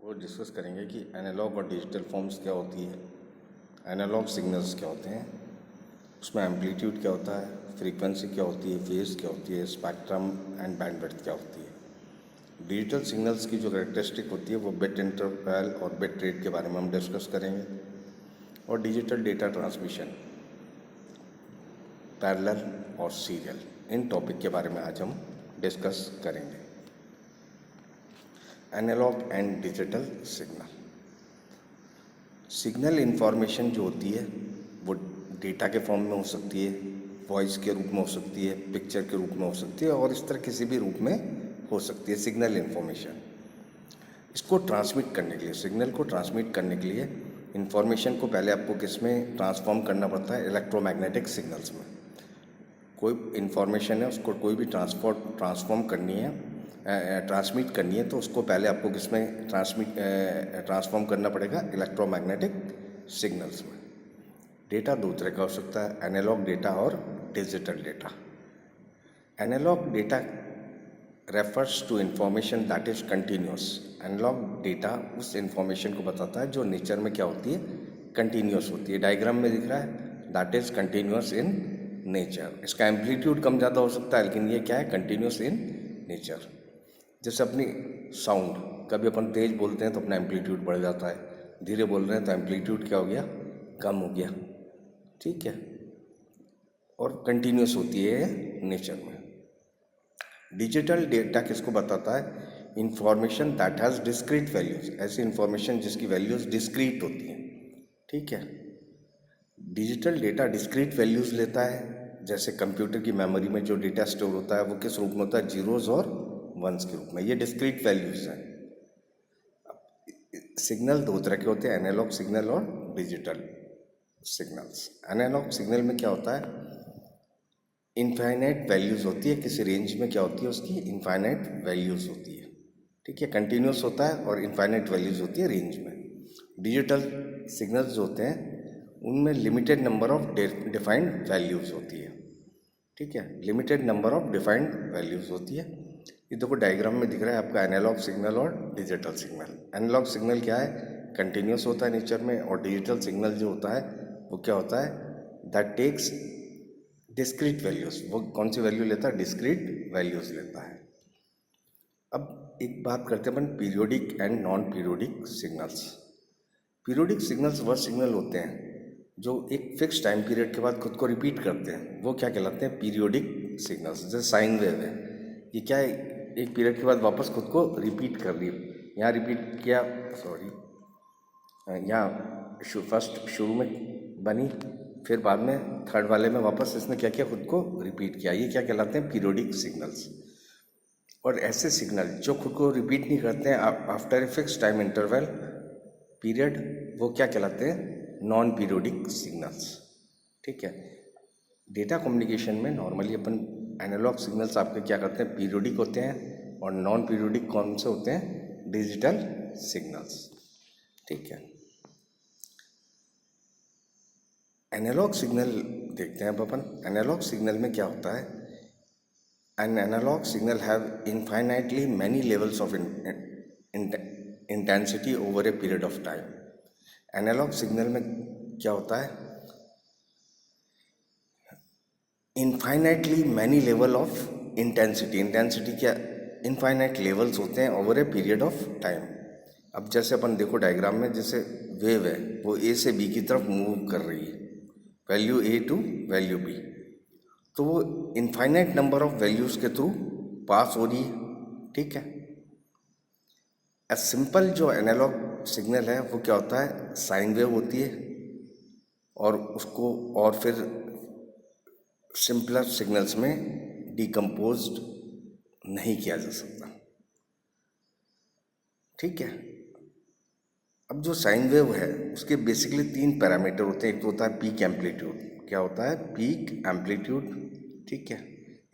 वो डिस्कस करेंगे कि एनालॉग और डिजिटल फॉर्म्स क्या होती है, एनालॉग सिग्नल्स क्या होते हैं, उसमें एम्पलीट्यूड क्या होता है, फ्रीक्वेंसी क्या होती है, फेज क्या होती है, स्पेक्ट्रम एंड बैंडविड्थ क्या होती है। डिजिटल सिग्नल्स की जो कैरेक्टरिस्टिक होती है वो बिट इंटरवल और बिट रेट के बारे में हम डिस्कस करेंगे। और डिजिटल डेटा ट्रांसमिशन, पैरेलल और सीरियल, इन टॉपिक के बारे में आज हम डिस्कस करेंगे। Analog and digital signal, signal information जो होती है वो डेटा के फॉर्म में हो सकती है, वॉइस के रूप में हो सकती है, पिक्चर के रूप में हो सकती है और इस तरह किसी भी रूप में हो सकती है। सिग्नल इंफॉर्मेशन, इसको ट्रांसमिट करने के लिए, सिग्नल को ट्रांसमिट करने के लिए इंफॉर्मेशन को पहले आपको किस में ट्रांसफॉर्म करना पड़ता है, इलेक्ट्रोमैग्नेटिक सिग्नल्स में। कोई इंफॉर्मेशन है उसको कोई भी ट्रांसफॉर्म करनी है, ट्रांसमिट करनी है, तो उसको पहले आपको किस में ट्रांसफॉर्म करना पड़ेगा, इलेक्ट्रोमैग्नेटिक सिग्नल्स में। डेटा दो तरह का हो सकता है, एनालॉग डेटा और digital data. Analog data refers to information that is continuous. Analog data उस इंफॉर्मेशन को बताता है जो नेचर में क्या होती है, कंटिन्यूस होती है। डायग्राम में दिख रहा है that is continuous in nature. इसका एम्पलीट्यूड कम ज़्यादा हो सकता है लेकिन ये क्या है, कंटिन्यूस इन नेचर। जैसे अपनी साउंड, कभी अपन तेज बोलते हैं तो अपना एम्पलीट्यूड बढ़ जाता है, धीरे बोल रहे हैं तो एम्पलीट्यूड क्या हो गया, कम हो गया, ठीक है, और कंटिन्यूस होती है नेचर में। डिजिटल डेटा किसको बताता है, information that has discrete values, ऐसी इंफॉर्मेशन जिसकी वैल्यूज डिस्क्रीट होती हैं, ठीक है। डिजिटल डेटा डिस्क्रीट वैल्यूज लेता है, जैसे कंप्यूटर की मेमोरी में जो डेटा स्टोर होता है वो किस रूप में होता है, जीरोज और वंस के रूप में, ये डिस्क्रीट वैल्यूज हैं। सिग्नल दो तरह के होते हैं, एनालॉग सिग्नल और डिजिटल सिग्नल्स। एनालॉग सिग्नल में क्या होता है, इनफाइनाइट वैल्यूज़ होती है, किसी रेंज में क्या होती है उसकी, इनफाइनाइट वैल्यूज़ होती है, ठीक है, कंटिन्यूस होता है और इनफाइनाइट वैल्यूज़ होती है रेंज में। डिजिटल सिग्नल्स जो होते हैं उनमें limited number of defined values होती है, ठीक है, limited number of defined values होती है। ये देखो डायग्राम में दिख रहा है आपका एनालॉग सिग्नल और डिजिटल सिग्नल। एनालॉग सिग्नल क्या है, कंटिन्यूस होता है नेचर में, और डिजिटल सिग्नल जो होता है वो क्या होता है, दैट टेक्स डिस्क्रीट वैल्यूज। वो कौन सी वैल्यू लेता है, डिस्क्रीट वैल्यूज लेता है। अब एक बात करते हैं अपन periodic and non periodic signals. Periodic signals वह सिग्नल होते हैं जो एक फिक्स टाइम पीरियड के बाद खुद को रिपीट करते हैं, वो क्या कहलाते हैं, पीरियोडिक सिग्नल्स। जैसे साइन वेव है, ये क्या है, एक पीरियड के बाद वापस खुद को रिपीट कर रही है। यहाँ रिपीट किया, सॉरी, यहाँ फर्स्ट शुरू में बनी, फिर बाद में थर्ड वाले में वापस इसने क्या किया, खुद को रिपीट किया, ये क्या कहलाते हैं, पीरियोडिक सिग्नल्स। और ऐसे सिग्नल जो खुद को रिपीट नहीं करते हैं after a fix time interval period, वो क्या कहलाते हैं, नॉन पीरियोडिक सिग्नल्स, ठीक है। डेटा कम्युनिकेशन में नॉर्मली अपन एनालॉग सिग्नल्स आपके क्या करते हैं, पीरियोडिक होते हैं, और नॉन पीरियोडिक कौन से होते हैं, डिजिटल सिग्नल्स, ठीक है। एनालॉग सिग्नल देखते हैं अब अपन। एनालॉग सिग्नल में क्या होता है, an analog signal have infinitely many levels of intensity over a period of time. Analog signal में क्या होता है, infinitely many level of intensity, intensity क्या, इनफाइनाइट लेवल्स होते हैं over a period of time. अब जैसे अपन देखो डायग्राम में, जैसे वेव है वो ए से बी की तरफ मूव कर रही है, value A to value B, तो वो इनफाइनाइट नंबर ऑफ वैल्यूज़ के थ्रू पास हो रही है, ठीक है। सिंपल जो एनालॉग सिग्नल है वो क्या होता है, साइन वेव होती है, और उसको और फिर सिंपलर सिग्नल्स में डिकम्पोज्ड नहीं किया जा सकता, ठीक है। अब जो साइन वेव है उसके बेसिकली तीन पैरामीटर होते हैं। एक तो होता है पीक एम्पलीट्यूड, क्या होता है, पीक एम्पलीट्यूड, ठीक है।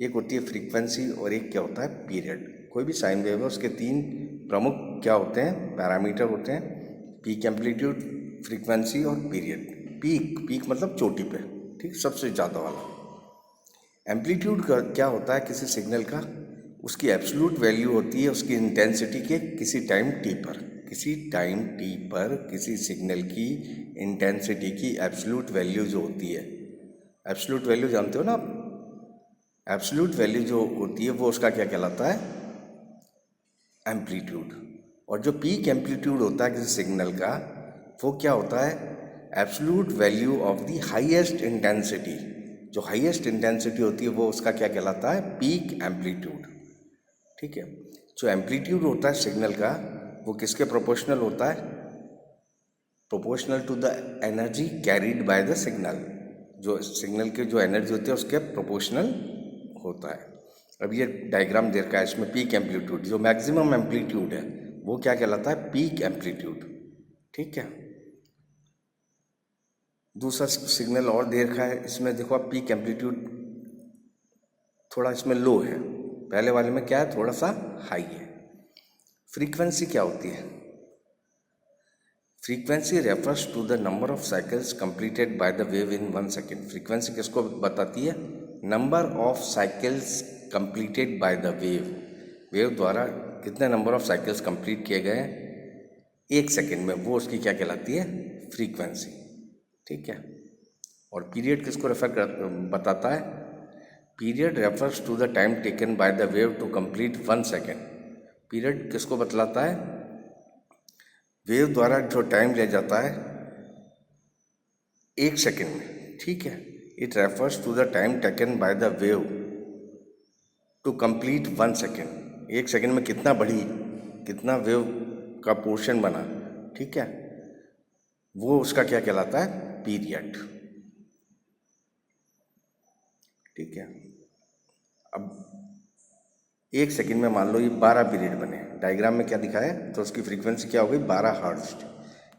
एक होती है फ्रीक्वेंसी और एक क्या होता है, पीरियड। कोई भी साइन वेव है उसके तीन प्रमुख क्या होते हैं, पैरामीटर होते हैं, पीक एम्पलीट्यूड, फ्रीक्वेंसी और पीरियड। पीक मतलब चोटी पे, ठीक, सबसे ज़्यादा वाला। एम्पलीट्यूड का क्या होता है, किसी सिग्नल का उसकी एब्सोल्यूट वैल्यू होती है उसकी इंटेंसिटी के किसी टाइम टी पर, किसी टाइम टी पर किसी सिग्नल की इंटेंसिटी की एब्सोल्यूट वैल्यू जो होती है, एब्सोल्यूट वैल्यू जानते हो ना आप, एब्सोल्यूट वैल्यू जो होती है वो उसका क्या कहलाता है, एम्पलीट्यूड। और जो पीक एम्पलीट्यूड होता है किसी सिग्नल का वो क्या होता है, absolute value of the highest intensity. जो हाईएस्ट इंटेंसिटी होती है वो उसका क्या कहलाता है, पीक एम्पलीट्यूड। ठीक है, जो एम्पलीट्यूड होता है सिग्नल का वो किसके प्रोपोर्शनल होता है, proportional to the energy carried by the signal. जो सिग्नल की जो एनर्जी होती है उसके प्रोपोर्शनल होता है। अब ये डायग्राम दे रखा है, इसमें पीक एम्पलीट्यूड, जो मैक्सिमम एम्पलीट्यूड है वो क्या कहलाता है, पीक एम्पलीट्यूड। ठीक है, दूसरा सिग्नल और दे रखा है, इसमें देखो आप पीक एम्पलीट्यूड थोड़ा इसमें लो है, पहले वाले में क्या है, थोड़ा सा हाई है। फ्रीक्वेंसी क्या होती है, frequency refers to the number of cycles completed by the wave in 1 second. Frequency किसको बताती है, number of cycles completed by the wave, wave द्वारा कितने नंबर ऑफ साइकिल्स कंप्लीट किए गए 1 सेकेंड में, वो उसकी क्या कहलाती है, फ्रीक्वेंसी। ठीक है, और पीरियड किसको बताता है, period refers to the time taken by the wave to complete 1 second. Period किसको बतलाता है, वेव द्वारा जो टाइम लिया जाता है 1 सेकेंड में। ठीक है, it refers to the time taken by the wave to complete 1 second. 1 second में कितना बढ़ी, कितना वेव का पोर्शन बना, ठीक है, वो उसका क्या कहलाता है, पीरियड। ठीक है, अब 1 सेकेंड में मान लो ये 12 पीरियड बने, डायग्राम में क्या दिखाया है, तो उसकी फ्रीक्वेंसी क्या हो गई, 12 हर्ट्ज।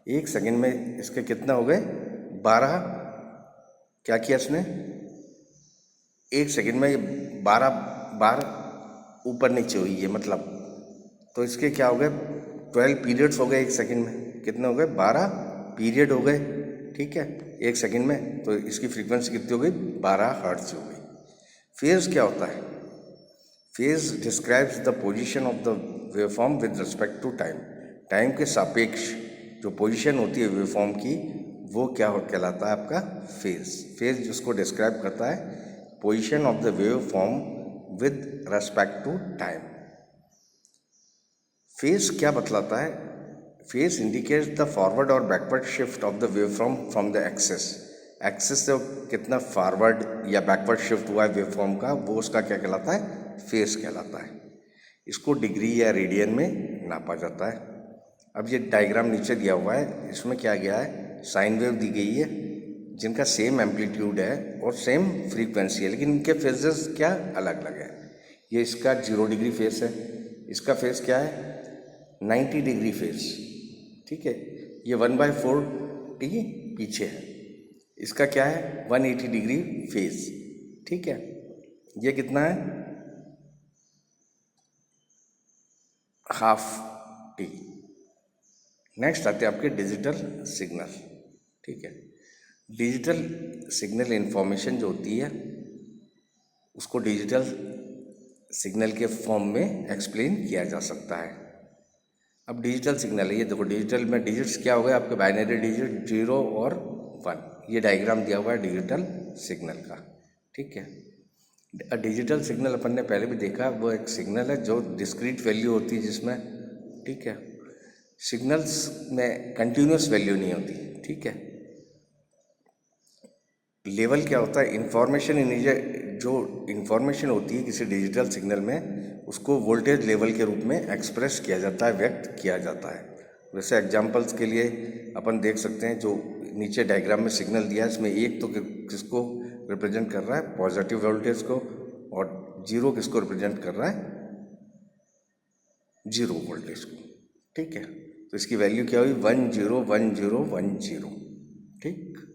1 सेकेंड में इसके कितना हो गए, 12, क्या किया इसने, 1 सेकेंड में ये 12 बार ऊपर नीचे हुई है मतलब, तो इसके क्या हो गए, 12 पीरियड्स हो गए 1 सेकेंड में, कितने हो गए, 12 पीरियड हो गए। ठीक है, 1 सेकेंड में, तो इसकी फ्रीक्वेंसी कितनी हो गई, 12 हर्ट्ज हो गई। फेज क्या होता है, phase describes the position of the waveform with respect to time. Time के सापेक्ष जो पोजीशन होती है वेवफॉर्म की वो क्या कहलाता है, आपका फेज। फेज जिसको डिस्क्राइब करता है position of the waveform with respect to time. Phase क्या बतलाता है, फेज इंडिकेट्स द फॉरवर्ड और backward shift of the waveform from the axis. Axis से कितना फॉरवर्ड या बैकवर्ड शिफ्ट हुआ है वेवफॉर्म का, वो उसका क्या कहलाता है, फेज कहलाता है। इसको डिग्री या रेडियन में नापा जाता है। अब ये डायग्राम नीचे दिया हुआ है, इसमें क्या गया है, साइन वेव दी गई है जिनका सेम एम्पलीट्यूड है और सेम फ्रीक्वेंसी है, लेकिन इनके फेजेस क्या अलग अलग है। ये इसका 0 डिग्री फेस है, इसका फेस क्या है, 90 डिग्री फेस। ठीक है, ये 1/4 टी पीछे है, इसका क्या है, 180 डिग्री फेस। ठीक है, ये कितना है, हाफ टी। नेक्स्ट आते हैं आपके डिजिटल सिग्नल। ठीक है, डिजिटल सिग्नल इंफॉर्मेशन जो होती है उसको डिजिटल सिग्नल के फॉर्म में एक्सप्लेन किया जा सकता है। अब डिजिटल सिग्नल है, ये देखो डिजिटल में डिजिट्स क्या हो गए आपके, बाइनरी डिजिट 0 और 1। ये डायग्राम दिया हुआ है डिजिटल सिग्नल का। ठीक है, डिजिटल सिग्नल अपन ने पहले भी देखा, वो एक सिग्नल है जो डिस्क्रीट वैल्यू होती है जिसमें, ठीक है, सिग्नल्स में कंटिन्यूस वैल्यू नहीं होती। ठीक है, लेवल क्या होता है, इंफॉर्मेशन जो इंफॉर्मेशन होती है किसी डिजिटल सिग्नल में उसको वोल्टेज लेवल के रूप में एक्सप्रेस किया जाता है, व्यक्त किया जाता है। वैसे एग्जांपल्स के लिए अपन देख सकते हैं, जो नीचे डायग्राम में सिग्नल दिया है इसमें एक तो किसको रिप्रेजेंट कर रहा है, पॉजिटिव वोल्टेज को, और 0 किसको रिप्रेजेंट कर रहा है, 0 वोल्टेज को। ठीक है, तो इसकी वैल्यू क्या हुई, 1 0 1 0 1 0। ठीक,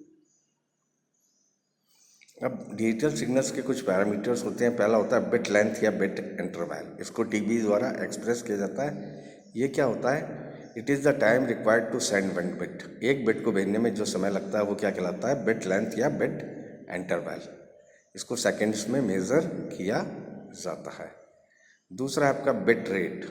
अब डिजिटल सिग्नल्स के कुछ पैरामीटर्स होते हैं। पहला होता है बिट लेंथ या बिट इंटरवल, इसको टीबी द्वारा एक्सप्रेस किया जाता है। ये क्या होता है, it is the time required to send one bit. एक बिट को भेजने में जो समय लगता है वो क्या कहलाता है, बिट लेंथ या बिट इंटरवल। इसको सेकेंड्स में मेज़र किया जाता है। दूसरा आपका बिट रेट,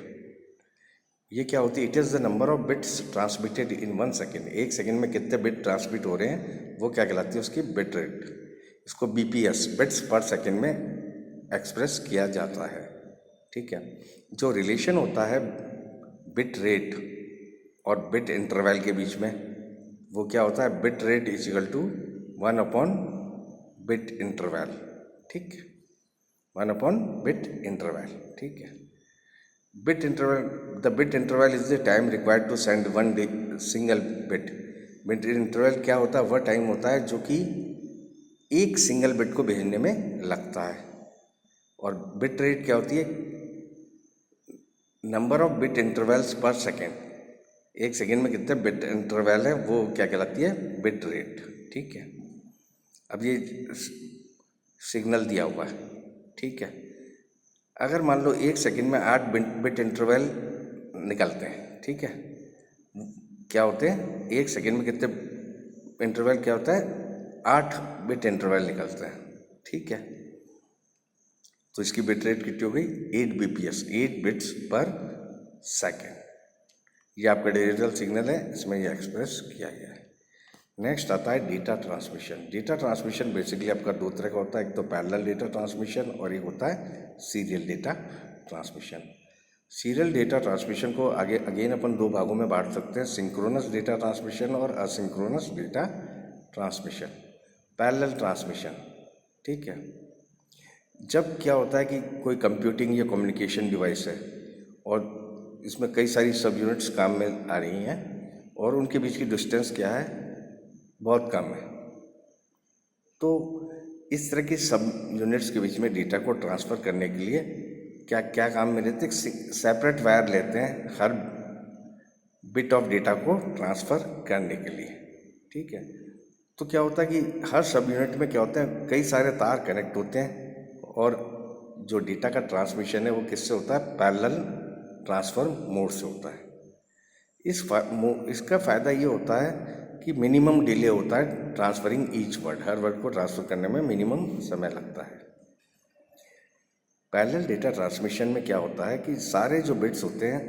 ये क्या होती है? It is the number of bits transmitted in 1 second. 1 second में कितने बिट ट्रांसमिट हो रहे हैं, वो क्या कहलाती है? उसकी बिट रेट। इसको बीपीएस, बिट्स पर सेकेंड में एक्सप्रेस किया जाता है। ठीक है। जो रिलेशन होता है बिट रेट और बिट इंटरवल के बीच में, वो क्या होता है? Bit rate is equal to 1 upon bit interval. ठीक, 1 अपॉन बिट इंटरवल। ठीक है। Bit interval, the bit interval is the time required to send one single bit. Bit interval क्या होता है? वह टाइम होता है जो कि एक सिंगल बिट को भेजने में लगता है। और बिट रेट क्या होती है? नंबर ऑफ बिट इंटरवल्स पर सेकेंड। 1 सेकेंड में कितने बिट इंटरवल है, वो क्या कहलाती है? Bit rate. ठीक है। अब ये सिग्नल दिया हुआ है। ठीक है। अगर मान लो 1 सेकेंड में 8 बिट इंटरवल निकलते हैं। ठीक है। क्या होते हैं? 1 सेकेंड में कितने इंटरवल क्या होता है? 8 बिट इंटरवल निकलते हैं। ठीक है। तो इसकी बिट रेट कितनी हो गई? 8 बीपीएस, 8 बिट्स पर सेकेंड। ये आपका डिजिटल सिग्नल है, इसमें ये एक्सप्रेस किया गया है। नेक्स्ट आता है data transmission. Data transmission basically आपका दो तरह का होता है, एक तो पैरेलल डेटा ट्रांसमिशन और एक होता है serial data transmission. Serial data transmission को आगे अगेन अपन दो भागों में बांट सकते हैं, सिंक्रोनस डेटा ट्रांसमिशन और asynchronous data transmission. Parallel transmission, ठीक है, जब क्या होता है कि कोई कंप्यूटिंग या कम्युनिकेशन डिवाइस है और इसमें कई सारी सब यूनिट्स काम में आ रही हैं और उनके बीच की डिस्टेंस क्या है? बहुत कम है। तो इस तरह की सब यूनिट्स के बीच में डेटा को ट्रांसफ़र करने के लिए क्या क्या काम में लेते हैं? सेपरेट वायर लेते हैं हर बिट ऑफ डेटा को ट्रांसफ़र करने के लिए। ठीक है। तो क्या होता है कि हर सब यूनिट में क्या होता है? कई सारे तार कनेक्ट होते हैं और जो डेटा का ट्रांसमिशन है वो किससे होता है? पैरेलल ट्रांसफ़र मोड से होता है। इसका फ़ायदा ये होता है कि मिनिमम डिले होता है ट्रांसफरिंग ईच वर्ड। हर वर्ड को ट्रांसफ़र करने में मिनिमम समय लगता है। पैरेलल डेटा ट्रांसमिशन में क्या होता है कि सारे जो बिट्स होते हैं,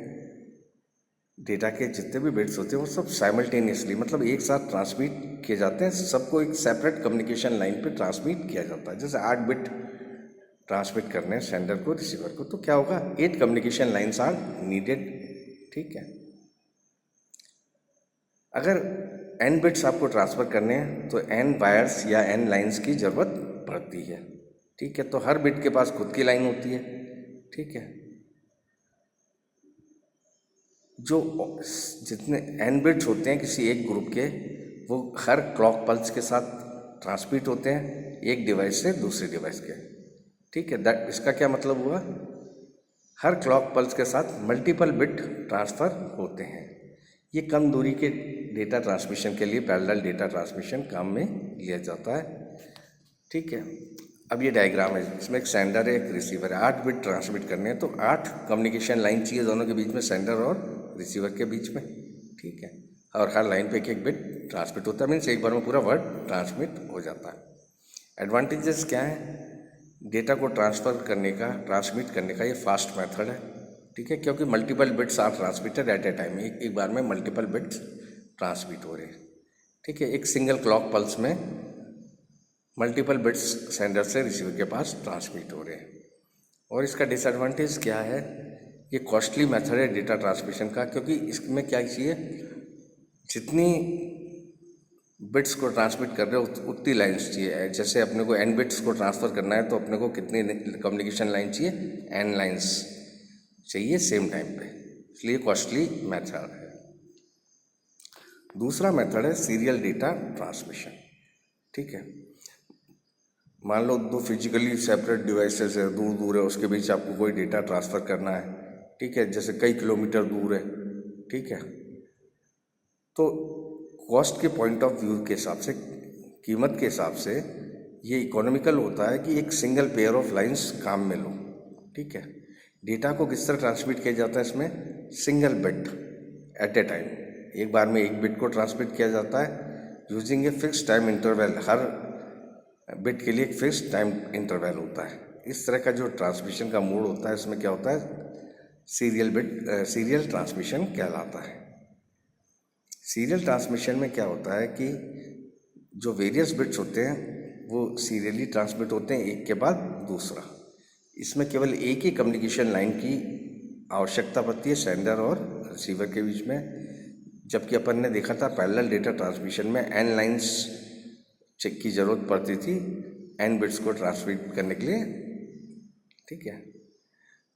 डेटा के जितने भी बिट्स होते हैं वो सब साइमल्टेनियसली, मतलब एक साथ ट्रांसमिट किए जाते हैं। सबको एक सेपरेट कम्युनिकेशन लाइन पे ट्रांसमिट किया जाता है। जैसे 8 बिट ट्रांसमिट करने हैं सेंडर को रिसीवर को, तो क्या होगा? 8 कम्युनिकेशन लाइन्स आर नीडेड। ठीक है। अगर n बिट्स आपको ट्रांसफ़र करने हैं तो n वायर्स या n लाइंस की ज़रूरत पड़ती है। ठीक है। तो हर बिट के पास खुद की लाइन होती है। ठीक है। जो जितने n बिट्स होते हैं किसी एक ग्रुप के, वो हर क्लॉक पल्स के साथ ट्रांसमिट होते हैं एक डिवाइस से दूसरे डिवाइस के। ठीक है। इसका क्या मतलब हुआ? हर क्लॉक पल्स के साथ मल्टीपल बिट ट्रांसफ़र होते हैं। ये कम दूरी के डेटा ट्रांसमिशन के लिए पैरेलल डेटा ट्रांसमिशन काम में लिया जाता है। ठीक है। अब ये डायग्राम है, इसमें एक सेंडर है एक रिसीवर है। 8 बिट ट्रांसमिट करने हैं तो 8 कम्युनिकेशन लाइन चाहिए दोनों के बीच में, सेंडर और रिसीवर के बीच में। ठीक है। और हर लाइन पे एक बिट ट्रांसमिट होता है, मीन्स एक बार में पूरा वर्ड ट्रांसमिट हो जाता है। एडवांटेजेस क्या है? डेटा को ट्रांसमिट करने का ये फास्ट मेथड है। ठीक है। क्योंकि multiple bits are transmitted at a time, एक बार में मल्टीपल बिट्स ट्रांसमिट हो रहे हैं। ठीक है। एक सिंगल क्लॉक पल्स में मल्टीपल बिट्स सेंडर से रिसीवर के पास ट्रांसमिट हो रहे हैं। और इसका डिसएडवांटेज क्या है? ये कॉस्टली मेथड है डेटा ट्रांसमिशन का, क्योंकि इसमें क्या चाहिए? जितनी बिट्स को ट्रांसमिट कर रहे हो उतनी लाइन्स चाहिए। जैसे अपने को n बिट्स को ट्रांसफ़र करना है तो अपने को कितनी कम्युनिकेशन लाइन चाहिए? n लाइन्स चाहिए सेम टाइम पे, इसलिए कॉस्टली मेथड है। दूसरा मेथड है सीरियल डेटा ट्रांसमिशन। ठीक है। मान लो दो फिजिकली सेपरेट डिवाइसेस है, दूर दूर है, उसके बीच आपको कोई डेटा ट्रांसफ़र करना है। ठीक है। जैसे कई किलोमीटर दूर है। ठीक है। तो कॉस्ट के पॉइंट ऑफ व्यू के हिसाब से, कीमत के हिसाब से ये इकोनॉमिकल होता है कि एक सिंगल पेयर ऑफ लाइंस काम में लो। ठीक है। डेटा को किस तरह ट्रांसमिट किया जाता है? इसमें single bit at a time, एक बार में एक बिट को ट्रांसमिट किया जाता है using a fix time interval. Her bit के लिए एक फिक्स टाइम इंटरवल होता है। इस तरह का जो ट्रांसमिशन का मोड होता है, इसमें क्या होता है? सीरियल ट्रांसमिशन कहलाता है। सीरियल ट्रांसमिशन में क्या होता है कि जो वेरियस बिट्स होते हैं वो सीरियली ट्रांसमिट होते हैं एक के बाद दूसरा। इसमें केवल एक ही कम्युनिकेशन लाइन की आवश्यकता पड़ती है सेंडर और रिसीवर के बीच में, जबकि अपन ने देखा था पैरेलल डेटा ट्रांसमिशन में एन लाइंस चेक की ज़रूरत पड़ती थी एन बिट्स को ट्रांसमिट करने के लिए। ठीक है,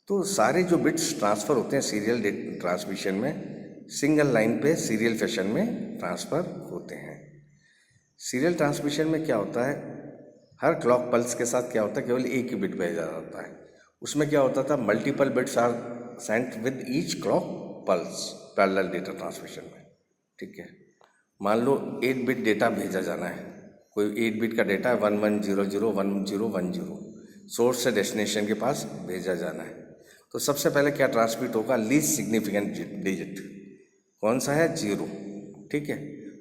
तो सारे जो बिट्स ट्रांसफ़र होते हैं सीरियल ट्रांसमिशन में सिंगल लाइन पे सीरियल फैशन में ट्रांसफ़र होते हैं। सीरियल ट्रांसमिशन में क्या होता है, हर क्लॉक पल्स के साथ क्या होता है, केवल एक ही बिट भेजा जाता है। उसमें क्या होता था, multiple bits are sent with each clock pulse parallel data transmission में। ठीक है, मान लो 8 बिट डेटा भेजा जाना है, कोई 8 बिट का डेटा 11001010 सोर्स से डेस्टिनेशन के पास भेजा जाना है। तो सबसे पहले क्या ट्रांसमिट होगा, लीस्ट सिग्निफिकेंट डिजिट कौन सा है, 0। ठीक है,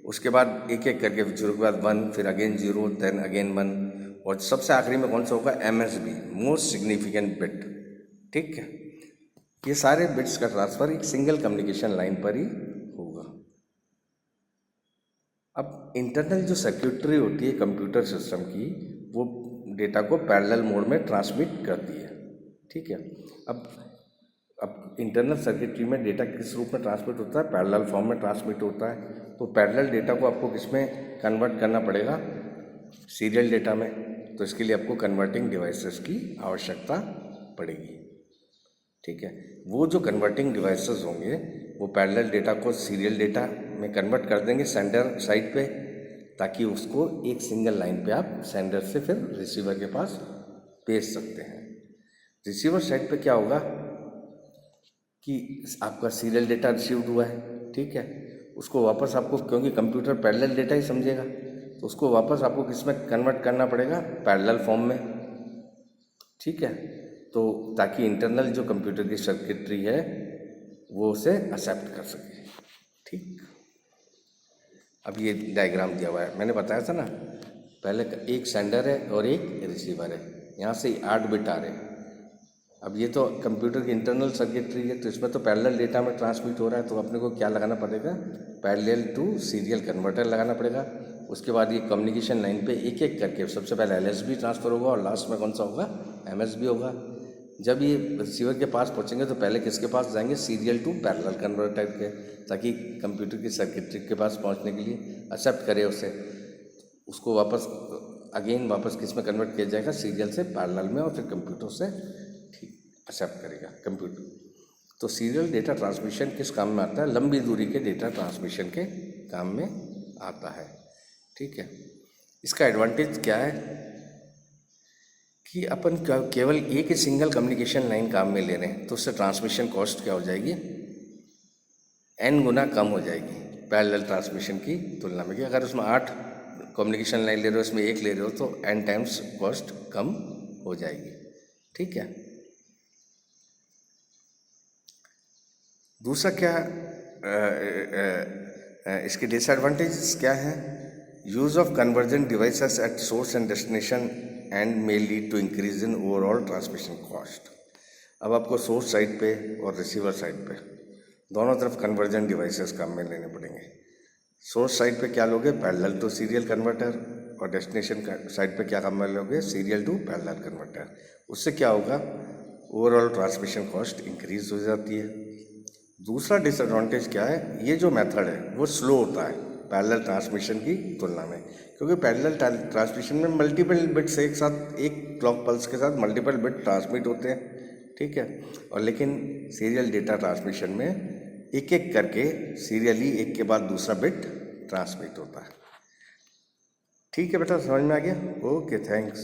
उसके बाद एक एक करके 0 के बाद 1, फिर अगेन 0, देन अगेन 1, और सबसे आखिरी में कौन सा होगा, MSB मोस्ट सिग्निफिकेंट बिट। ठीक है, ये सारे बिट्स का ट्रांसफ़र एक सिंगल कम्युनिकेशन लाइन पर ही होगा। अब इंटरनल जो सर्किटरी होती है कंप्यूटर सिस्टम की, वो डेटा को पैरेलल मोड में ट्रांसमिट करती है। ठीक है, अब इंटरनल सर्किटरी में डेटा किस रूप में ट्रांसमिट होता है, पैरेलल फॉर्म में ट्रांसमिट होता है। तो पैरेलल डेटा को आपको किस में कन्वर्ट करना पड़ेगा, सीरियल डेटा में। तो इसके लिए आपको कन्वर्टिंग डिवाइसेस की आवश्यकता पड़ेगी। ठीक है, वो जो कन्वर्टिंग डिवाइसेस होंगे वो पैरेलल डेटा को सीरियल डेटा में कन्वर्ट कर देंगे सेंडर साइड पे, ताकि उसको एक सिंगल लाइन पे आप सेंडर से फिर रिसीवर के पास भेज सकते हैं। रिसीवर साइड पे क्या होगा कि आपका सीरियल डेटा रिसीव्ड हुआ है, ठीक है, उसको वापस आपको, क्योंकि कंप्यूटर पैरेलल डेटा ही समझेगा, तो उसको वापस आपको किस में कन्वर्ट करना पड़ेगा, पैरेलल फॉर्म में। ठीक है, तो ताकि इंटरनल जो कंप्यूटर की सर्किटरी है वो उसे एक्सेप्ट कर सके। ठीक, अब ये डायग्राम दिया हुआ है, मैंने बताया था ना पहले, एक सेंडर है और एक रिसीवर है, यहाँ से 8 बिट आ रहे हैं। अब ये तो कंप्यूटर की इंटरनल सर्किटरी है, तो इसमें तो पैरेलल डेटा में ट्रांसमिट हो रहा है, तो अपने को क्या लगाना पड़ेगा, पैरेलल टू सीरियल कन्वर्टर लगाना पड़ेगा। उसके बाद ये कम्युनिकेशन लाइन पे एक एक करके सबसे पहले LSB ट्रांसफ़र होगा और लास्ट में कौन सा होगा, MSB होगा। जब ये रिसीवर के पास पहुँचेंगे तो पहले किसके पास जाएंगे, सीरियल टू पैरेलल कन्वर्टर के, ताकि कंप्यूटर की सर्किटरी के पास पहुँचने के लिए एक्सेप्ट करे उसे, उसको वापस अगेन वापस किस में कन्वर्ट किया जाएगा, सीरियल से पैरेलल में, और फिर कंप्यूटर से एक्सेप्ट करेगा कंप्यूटर। तो सीरियल डेटा ट्रांसमिशन किस काम में आता है, लंबी दूरी के डेटा ट्रांसमिशन के काम में आता है। ठीक है, इसका एडवांटेज क्या है कि अपन केवल एक ही सिंगल कम्युनिकेशन लाइन काम में ले रहे हैं, तो उससे ट्रांसमिशन कॉस्ट क्या हो जाएगी, N गुना कम हो जाएगी पैरेलल ट्रांसमिशन की तुलना में। कि अगर उसमें 8 कम्युनिकेशन लाइन ले रहे हो, उसमें एक ले रहे हो, तो N टाइम्स कॉस्ट कम हो जाएगी। ठीक है, दूसरा क्या इसके डिसएडवांटेजेस क्या है, use of conversion devices at source and destination end may lead to increase in overall transmission cost. अब आपको सोर्स साइड पे और रिसीवर साइड पे दोनों तरफ कन्वर्जन डिवाइसेस काम में लेने पड़ेंगे। सोर्स साइड पे क्या लोगे, पैरेलल टू सीरियल कन्वर्टर, और डेस्टिनेशन साइड पे क्या काम में लोगे, सीरियल टू पैरेलल कन्वर्टर। उससे क्या होगा, ओवरऑल ट्रांसमिशन कॉस्ट इंक्रीज हो जाती है। दूसरा डिसएडवांटेज क्या है, ये जो मेथड है वो स्लो होता है पैरेलल ट्रांसमिशन की तुलना में, क्योंकि पैरेलल ट्रांसमिशन में मल्टीपल बिट्स एक साथ, एक क्लॉक पल्स के साथ मल्टीपल बिट ट्रांसमिट होते हैं। ठीक है, और लेकिन सीरियल डेटा ट्रांसमिशन में एक एक करके सीरियली एक के बाद दूसरा बिट ट्रांसमिट होता है। ठीक है बेटा, समझ में आ गया? Okay, thanks.